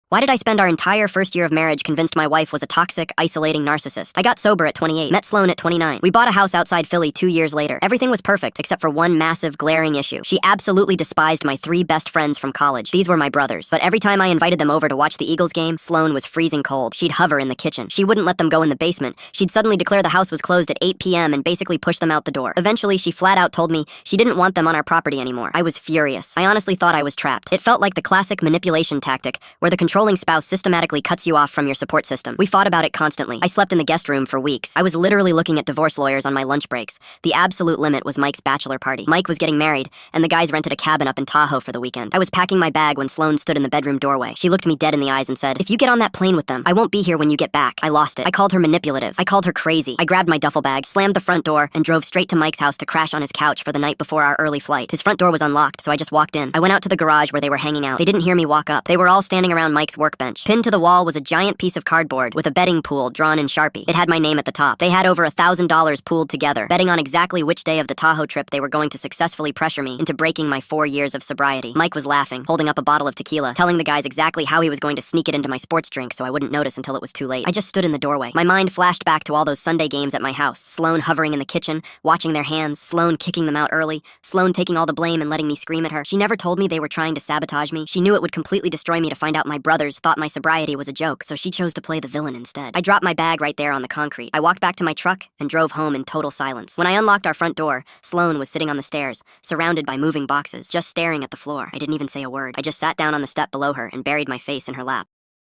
Why did I spend our entire first year of marriage convinced my wife was a toxic, isolating narcissist? I got sober at 28, met Sloan at 29. We bought a house outside Philly 2 years later. Everything was perfect except for one massive, glaring issue. She absolutely despised my 3 best friends from college. These were my brothers. But every time I invited them over to watch the Eagles game, Sloan was freezing cold. She'd hover in the kitchen. She wouldn't let them go in the basement. She'd suddenly declare the house was closed at 8 p.m. and basically push them out the door. Eventually, she flat out told me she didn't want them on our property anymore. I was furious. I honestly thought I was trapped. It felt like the classic manipulation tactic, where the controlling spouse systematically cuts you off from your support system. We fought about it constantly. I slept in the guest room for weeks. I was literally looking at divorce lawyers on my lunch breaks. The absolute limit was Mike's bachelor party. Mike was getting married, and the guys rented a cabin up in Tahoe for the weekend. I was packing my bag when Sloan stood in the bedroom doorway. She looked me dead in the eyes and said, "If you get on that plane with them, I won't be here when you get back." I lost it. I called her manipulative. I called her crazy. I grabbed my duffel bag, slammed the front door, and drove straight to Mike's house to crash on his couch for the night before our early flight. His front door was unlocked, so I just walked in. I went out to the garage where they were hanging out. They didn't hear me walk up. They were all standing around Mike's workbench. Pinned to the wall was a giant piece of cardboard with a betting pool drawn in Sharpie. It had my name at the top. They had over $1,000 pooled together, betting on exactly which day of the Tahoe trip they were going to successfully pressure me into breaking my 4 years of sobriety. Mike was laughing, holding up a bottle of tequila, telling the guys exactly how he was going to sneak it into my sports drink so I wouldn't notice until it was too late. I just stood in the doorway. My mind flashed back to all those Sunday games at my house. Sloan hovering in the kitchen, watching their hands, Sloan kicking them out early, Sloan taking all the blame and letting me scream at her. She never told me they were trying to sabotage me. She knew it would completely destroy me to find out my brothers thought my sobriety was a joke, so she chose to play the villain instead. I dropped my bag right there on the concrete. I walked back to my truck and drove home in total silence. When I unlocked our front door, Sloan was sitting on the stairs, surrounded by moving boxes, just staring at the floor. I didn't even say a word. I just sat down on the step below her and buried my face in her lap.